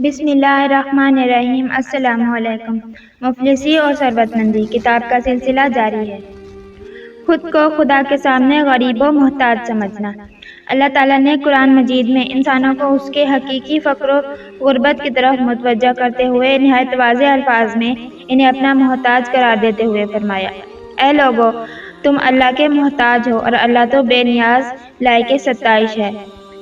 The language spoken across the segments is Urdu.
بسم اللہ الرحمن الرحیم۔ السلام علیکم۔ مفلسی اور ثروت مندی کتاب کا سلسلہ جاری ہے۔ خود کو خدا کے سامنے غریب و محتاج سمجھنا۔ اللہ تعالیٰ نے قرآن مجید میں انسانوں کو اس کے حقیقی فقر و غربت کی طرف متوجہ کرتے ہوئے نہایت واضح الفاظ میں انہیں اپنا محتاج قرار دیتے ہوئے فرمایا: اے لوگو، تم اللہ کے محتاج ہو اور اللہ تو بے نیاز لائق ستائش ہے۔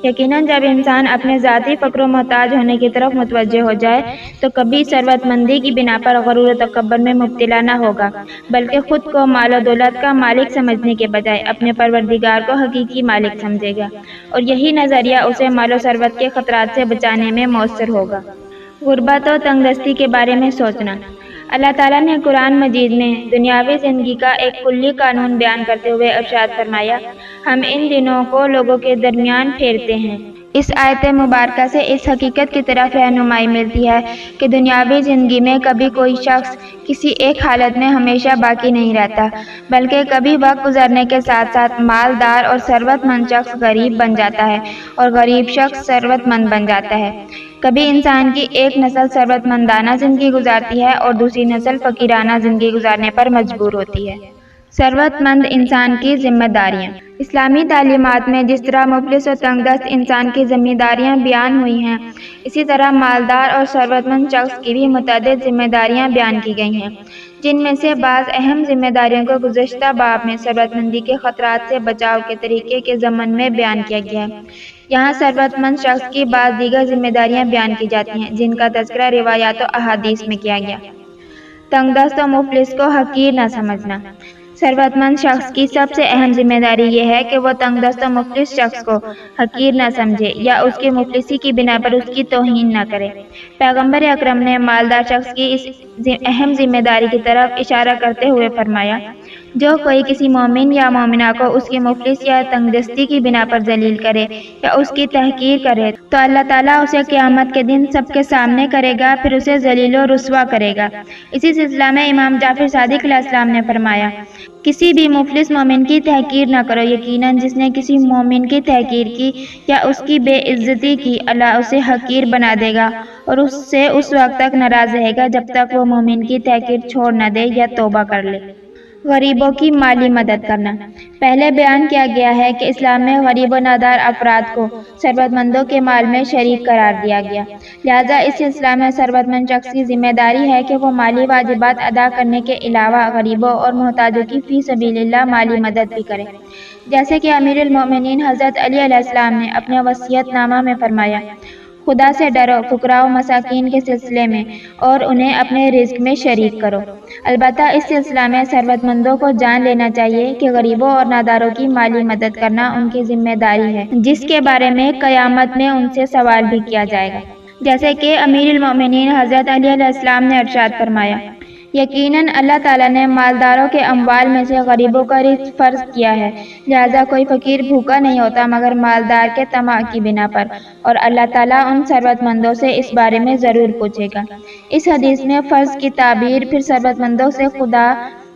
یقیناً جب انسان اپنے ذاتی فقر و محتاج ہونے کی طرف متوجہ ہو جائے تو کبھی ثروت مندی کی بنا پر غرور و تکبر میں مبتلا نہ ہوگا، بلکہ خود کو مال و دولت کا مالک سمجھنے کے بجائے اپنے پروردگار کو حقیقی مالک سمجھے گا، اور یہی نظریہ اسے مال و ثروت کے خطرات سے بچانے میں مؤثر ہوگا۔ غربت و تنگ دستی کے بارے میں سوچنا۔ اللہ تعالیٰ نے قرآن مجید میں دنیاوی زندگی کا ایک کلی قانون بیان کرتے ہوئے ارشاد فرمایا: ہم ان دنوں کو لوگوں کے درمیان پھیرتے ہیں۔ اس آیت مبارکہ سے اس حقیقت کی طرف رہنمائی ملتی ہے کہ دنیاوی زندگی میں کبھی کوئی شخص کسی ایک حالت میں ہمیشہ باقی نہیں رہتا، بلکہ کبھی وقت گزرنے کے ساتھ ساتھ مالدار اور ثروت مند شخص غریب بن جاتا ہے اور غریب شخص ثروت مند بن جاتا ہے۔ کبھی انسان کی ایک نسل ثروت مندانہ زندگی گزارتی ہے اور دوسری نسل فقیرانہ زندگی گزارنے پر مجبور ہوتی ہے۔ ثروت مند انسان کی ذمہ داریاں۔ اسلامی تعلیمات میں جس طرح مفلس و تنگ دست انسان کی ذمہ داریاں بیان ہوئی ہیں، اسی طرح مالدار اور ثروت مند شخص کی بھی متعدد ذمہ داریاں بیان کی گئی ہیں، جن میں سے بعض اہم ذمہ داریوں کو گزشتہ باب میں ثروت مندی کے خطرات سے بچاؤ کے طریقے کے ضمن میں بیان کیا گیا ہے۔ یہاں ثروت مند شخص کی بعض دیگر ذمہ داریاں بیان کی جاتی ہیں، جن کا تذکرہ روایات و احادیث میں کیا گیا۔ تنگ دست و مفلس کو حقیر نہ سمجھنا۔ ثروت مند شخص کی سب سے اہم ذمہ داری یہ ہے کہ وہ تنگ دست و مفلس شخص کو حقیر نہ سمجھے یا اس کی مفلسی کی بنا پر اس کی توہین نہ کرے۔ پیغمبر اکرم نے مالدار شخص کی اس اہم ذمہ داری کی طرف اشارہ کرتے ہوئے فرمایا: جو کوئی کسی مومن یا مومنہ کو اس کی مفلس یا تنگ دستی کی بنا پر ذلیل کرے یا اس کی تحقیر کرے تو اللہ تعالیٰ اسے قیامت کے دن سب کے سامنے کرے گا، پھر اسے ذلیل و رسوا کرے گا۔ اسی سلسلہ میں امام جعفر صادق علیہ السلام نے فرمایا: کسی بھی مفلس مومن کی تحقیر نہ کرو، یقیناً جس نے کسی مومن کی تحقیر کی یا اس کی بے عزتی کی، اللہ اسے حقیر بنا دے گا اور اس سے اس وقت تک ناراض رہے گا جب تک وہ مومن کی تحقیر چھوڑ نہ دے یا توبہ کر لے۔ غریبوں کی مالی مدد کرنا۔ پہلے بیان کیا گیا ہے کہ اسلام میں غریب و نادار افراد کو ثروت مندوں کے مال میں شریک قرار دیا گیا، لہذا اس سلسلہ میں ثروت مند شخص کی ذمہ داری ہے کہ وہ مالی واجبات ادا کرنے کے علاوہ غریبوں اور محتاجوں کی فی سبیل اللہ مالی مدد بھی کرے، جیسے کہ امیر المومنین حضرت علی علیہ السلام نے اپنے وصیت نامہ میں فرمایا: خدا سے ڈرو فقراء و مساکین کے سلسلے میں اور انہیں اپنے رزق میں شریک کرو۔ البتہ اس سلسلہ میں ثروت مندوں کو جان لینا چاہیے کہ غریبوں اور ناداروں کی مالی مدد کرنا ان کی ذمہ داری ہے، جس کے بارے میں قیامت میں ان سے سوال بھی کیا جائے گا، جیسے کہ امیر المومنین حضرت علی علیہ السلام نے ارشاد فرمایا: یقیناً اللہ تعالیٰ نے مالداروں کے اموال میں سے غریبوں کا رزق فرض کیا ہے، لہذا کوئی فقیر بھوکا نہیں ہوتا مگر مالدار کے طمع کی بنا پر، اور اللہ تعالیٰ ان ثروت مندوں سے اس بارے میں ضرور پوچھے گا۔ اس حدیث میں فرض کی تعبیر پھر ثروت مندوں سے خدا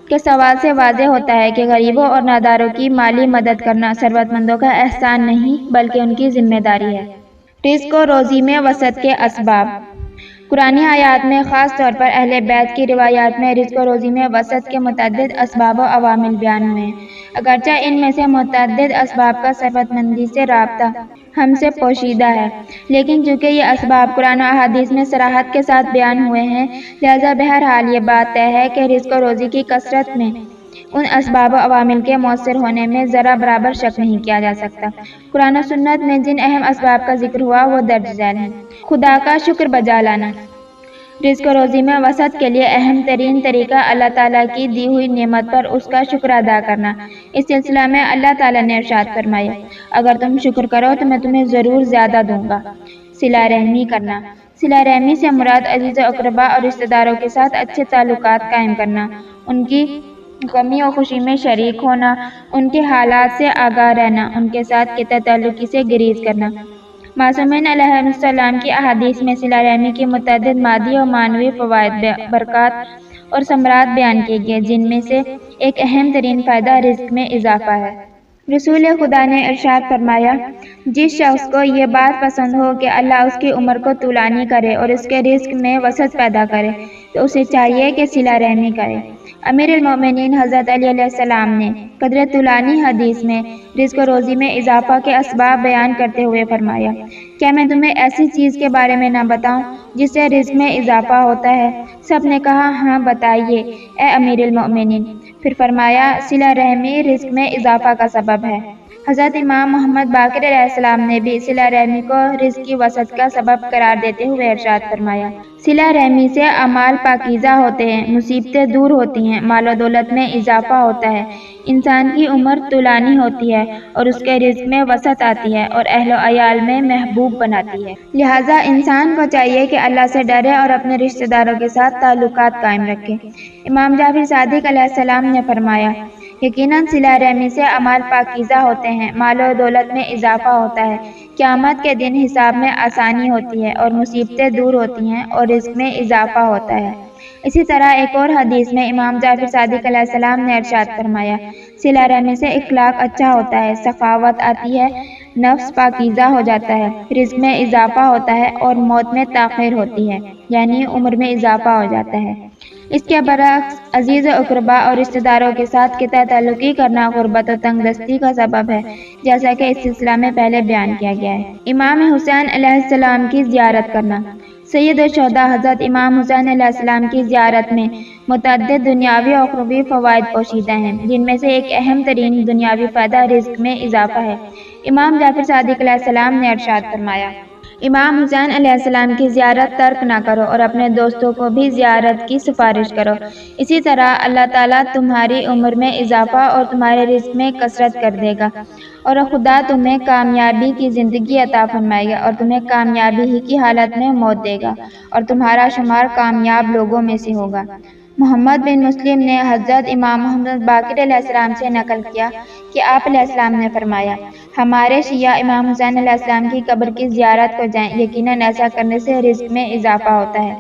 کے سوال سے واضح ہوتا ہے کہ غریبوں اور ناداروں کی مالی مدد کرنا ثروت مندوں کا احسان نہیں بلکہ ان کی ذمہ داری ہے۔ رزق و روزی میں وسعت کے اسباب۔ قرآنی آیات میں خاص طور پر اہل بیت کی روایات میں رزق و روزی میں وسعت کے متعدد اسباب و عوامل بیان ہوئے ہیں، اگرچہ ان میں سے متعدد اسباب کا ثروت مندی سے رابطہ ہم سے پوشیدہ ہے، لیکن چونکہ یہ اسباب قرآن و احادیث میں صراحت کے ساتھ بیان ہوئے ہیں، لہذا بہرحال یہ بات طے ہے کہ رزق و روزی کی کثرت میں ان اسباب و عوامل کے مؤثر ہونے میں ذرا برابر شک نہیں کیا جا سکتا۔ قرآن و سنت میں جن اہم اسباب کا ذکر ہوا وہ درج ذیل ہیں۔ خدا کا شکر بجا لانا۔ رزق و روزی میں وسعت کے لیے اہم ترین طریقہ اللہ تعالیٰ کی دی ہوئی نعمت پر اس کا شکر ادا کرنا۔ اس سلسلہ میں اللہ تعالیٰ نے ارشاد فرمایا: اگر تم شکر کرو تو میں تمہیں ضرور زیادہ دوں گا۔ صلہ رحمی کرنا۔ صلہ رحمی سے مراد عزیز و اقربا اور رشتہ داروں کے ساتھ اچھے تعلقات قائم کرنا، ان کی غمی و خوشی میں شریک ہونا، ان کے حالات سے آگاہ رہنا، ان کے ساتھ قطع تعلقی سے گریز کرنا۔ معصومین علیہ السلام کی احادیث میں صلہ رحمی کی متعدد مادی و معنوی فوائد، برکات اور ثمرات بیان کیے گئے، جن میں سے ایک اہم ترین فائدہ رزق میں اضافہ ہے۔ رسول خدا نے ارشاد فرمایا، جس شخص کو یہ بات پسند ہو کہ اللہ اس کی عمر کو طولانی کرے اور اس کے رزق میں وسعت پیدا کرے تو اسے چاہیے کہ صلہ رحمی کرے۔ امیر المومنین حضرت علی علیہ السلام نے قدر طولانی حدیث میں رزق و روزی میں اضافہ کے اسباب بیان کرتے ہوئے فرمایا، کیا میں تمہیں ایسی چیز کے بارے میں نہ بتاؤں جس سے رزق میں اضافہ ہوتا ہے؟ سب نے کہا، ہاں بتائیے اے امیر المومنین۔ پھر فرمایا، صلہ رحمی رزق میں اضافہ کا سبب ہے۔ حضرت امام محمد باقر علیہ السلام نے بھی صلہ رحمی کو رزق کی وسعت کا سبب قرار دیتے ہوئے ارشاد فرمایا، صلہ رحمی سے اعمال پاکیزہ ہوتے ہیں، مصیبتیں دور ہوتی ہیں، مال و دولت میں اضافہ ہوتا ہے، انسان کی عمر طولانی ہوتی ہے اور اس کے رزق میں وسعت آتی ہے اور اہل و عیال میں محبوب بناتی ہے۔ لہٰذا انسان کو چاہیے کہ اللہ سے ڈرے اور اپنے رشتہ داروں کے ساتھ تعلقات قائم رکھے۔ امام جعفر صادق علیہ السلام نے فرمایا، یقیناً صلہ رحمی سے اعمال پاکیزہ ہوتے ہیں، مال و دولت میں اضافہ ہوتا ہے، قیامت کے دن حساب میں آسانی ہوتی ہے اور مصیبتیں دور ہوتی ہیں اور رزق میں اضافہ ہوتا ہے۔ اسی طرح ایک اور حدیث میں امام جعفر صادق علیہ السلام نے ارشاد فرمایا، صلہ رحمی سے اخلاق اچھا ہوتا ہے، سخاوت آتی ہے، نفس پاکیزہ ہو جاتا ہے، رزق میں اضافہ ہوتا ہے اور موت میں تاخیر ہوتی ہے، یعنی عمر میں اضافہ ہو جاتا ہے۔ اس کے برعکس عزیز و اقربا اور رشتہ داروں کے ساتھ قطع تعلقی کرنا غربت و تنگ دستی کا سبب ہے، جیسا کہ اس سلسلہ میں پہلے بیان کیا گیا ہے۔ امام حسین علیہ السلام کی زیارت کرنا۔ سید الشہداء حضرت امام حسین علیہ السلام کی زیارت میں متعدد دنیاوی و اخروی فوائد پوشیدہ ہیں، جن میں سے ایک اہم ترین دنیاوی فائدہ رزق میں اضافہ ہے۔ امام جعفر صادق علیہ السلام نے ارشاد فرمایا، امام حسین علیہ السلام کی زیارت ترک نہ کرو اور اپنے دوستوں کو بھی زیارت کی سفارش کرو، اسی طرح اللہ تعالیٰ تمہاری عمر میں اضافہ اور تمہارے رزق میں کثرت کر دے گا اور خدا تمہیں کامیابی کی زندگی عطا فرمائے گا اور تمہیں کامیابی ہی کی حالت میں موت دے گا اور تمہارا شمار کامیاب لوگوں میں سے ہوگا۔ محمد بن مسلم نے حضرت امام محمد باقر علیہ السلام سے نقل کیا کہ آپ علیہ السلام نے فرمایا، ہمارے شیعہ امام حسین علیہ السلام کی قبر کی زیارت کو جائیں، یقیناً ایسا کرنے سے رزق میں اضافہ ہوتا ہے۔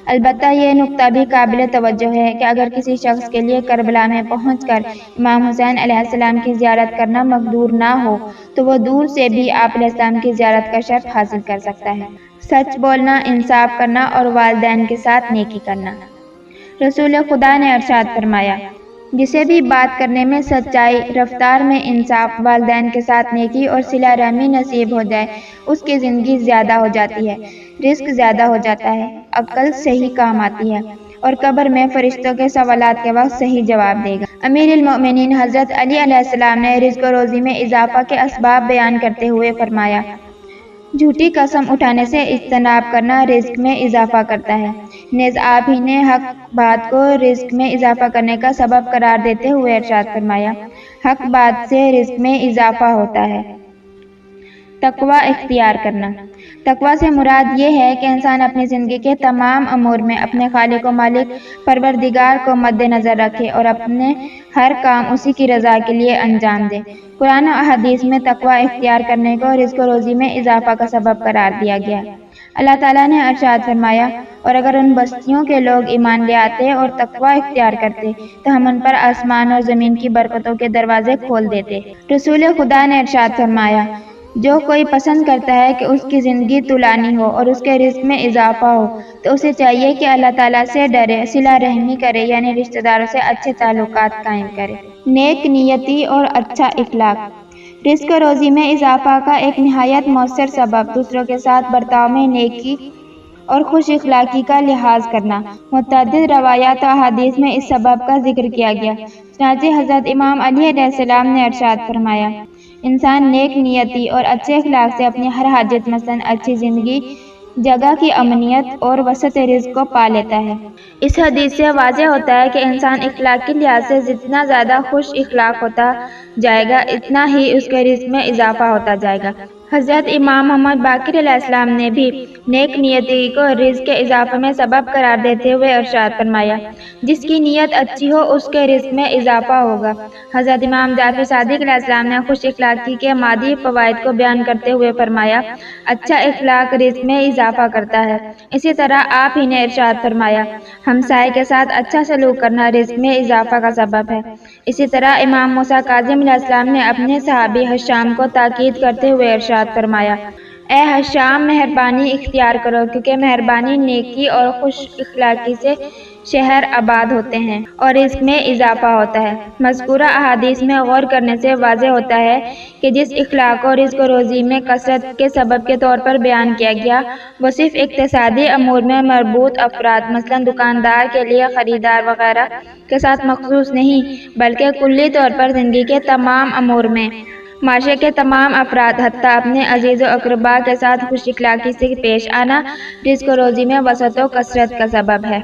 البتہ یہ نکتہ بھی قابل توجہ ہے کہ اگر کسی شخص کے لیے کربلا میں پہنچ کر امام حسین علیہ السلام کی زیارت کرنا مقدور نہ ہو تو وہ دور سے بھی آپ علیہ السلام کی زیارت کا شرف حاصل کر سکتا ہے۔ سچ بولنا، انصاف کرنا اور والدین کے ساتھ نیکی کرنا۔ رسول خدا نے ارشاد فرمایا، جسے بھی بات کرنے میں سچائی، رفتار میں انصاف، والدین کے ساتھ نیکی اور صلہ رحمی نصیب ہو جائے، اس کی زندگی زیادہ ہو جاتی ہے، رزق زیادہ ہو جاتا ہے، عقل صحیح کام آتی ہے اور قبر میں فرشتوں کے سوالات کے وقت صحیح جواب دے گا۔ امیر المومنین حضرت علی علیہ السلام نے رزق و روزی میں اضافہ کے اسباب بیان کرتے ہوئے فرمایا، جھوٹی قسم اٹھانے سے اجتناب کرنا رزق میں اضافہ کرتا ہے۔ نیز آپ ہی نے حق بات کو رزق میں اضافہ کرنے کا سبب قرار دیتے ہوئے ارشاد فرمایا، حق بات سے رزق میں اضافہ ہوتا ہے۔ تقوی اختیار کرنا۔ تقوی سے مراد یہ ہے کہ انسان اپنی زندگی کے تمام امور میں اپنے خالق و مالک پروردگار کو مد نظر رکھے اور اپنے ہر کام اسی کی رضا کے لیے انجام دے۔ قرآن و احادیث میں تقوی اختیار کرنے کو رزق و روزی میں اضافہ کا سبب قرار دیا گیا۔ اللہ تعالیٰ نے ارشاد فرمایا، اور اگر ان بستیوں کے لوگ ایمان لے آتے اور تقوی اختیار کرتے تو ہم ان پر آسمان اور زمین کی برکتوں کے دروازے کھول دیتے۔ رسول خدا نے ارشاد فرمایا، جو کوئی پسند کرتا ہے کہ اس کی زندگی طولانی ہو اور اس کے رزق میں اضافہ ہو تو اسے چاہیے کہ اللہ تعالیٰ سے ڈرے، صلہ رحمی کرے، یعنی رشتہ داروں سے اچھے تعلقات قائم کرے، نیک نیتی اور اچھا اخلاق۔ رزق و روزی میں اضافہ کا ایک نہایت مؤثر سبب دوسروں کے ساتھ برتاؤ میں نیکی اور خوش اخلاقی کا لحاظ کرنا۔ متعدد روایات و احادیث میں اس سبب کا ذکر کیا گیا۔ چنانچہ حضرت امام علی علیہ السلام نے ارشاد فرمایا، انسان نیک نیتی اور اچھے اخلاق سے اپنی ہر حاجت مثلاً اچھی زندگی، جگہ کی امنیت اور وسعت رزق کو پا لیتا ہے۔ اس حدیث سے واضح ہوتا ہے کہ انسان اخلاقی لحاظ سے جتنا زیادہ خوش اخلاق ہوتا جائے گا اتنا ہی اس کے رزق میں اضافہ ہوتا جائے گا۔ حضرت امام محمد باقر علیہ السلام نے بھی نیک نیتی کو رزق کے اضافے میں سبب قرار دیتے ہوئے ارشاد فرمایا، جس کی نیت اچھی ہو اس کے رزق میں اضافہ ہوگا۔ حضرت امام جعفر صادق علیہ السلام نے خوش اخلاقی کے مادی فوائد کو بیان کرتے ہوئے فرمایا، اچھا اخلاق رزق میں اضافہ کرتا ہے۔ اسی طرح آپ ہی نے ارشاد فرمایا، ہمسائے کے ساتھ اچھا سلوک کرنا رزق میں اضافہ کا سبب ہے۔ اسی طرح امام موسیٰ کاظم علیہ السلام نے اپنے صحابی حشام کو تاکید کرتے ہوئے ارشاد فرمایا، اے حشام مہربانی اختیار کرو، کیونکہ مہربانی، نیکی اور خوش اخلاقی سے شہر آباد ہوتے ہیں اور رزق میں اضافہ ہوتا ہے۔ مذکورہ احادیث میں غور کرنے سے واضح ہوتا ہے کہ جس اخلاق کو رزق و روزی میں کثرت کے سبب کے طور پر بیان کیا گیا، وہ صرف اقتصادی امور میں مربوط افراد مثلاً دکاندار کے لیے خریدار وغیرہ کے ساتھ مخصوص نہیں، بلکہ کلی طور پر زندگی کے تمام امور میں معاشرے کے تمام افراد حتیٰ اپنے عزیز و اقربا کے ساتھ خوش اخلاقی سے پیش آنا رزق و روزی میں وسعت و کثرت کا سبب ہے۔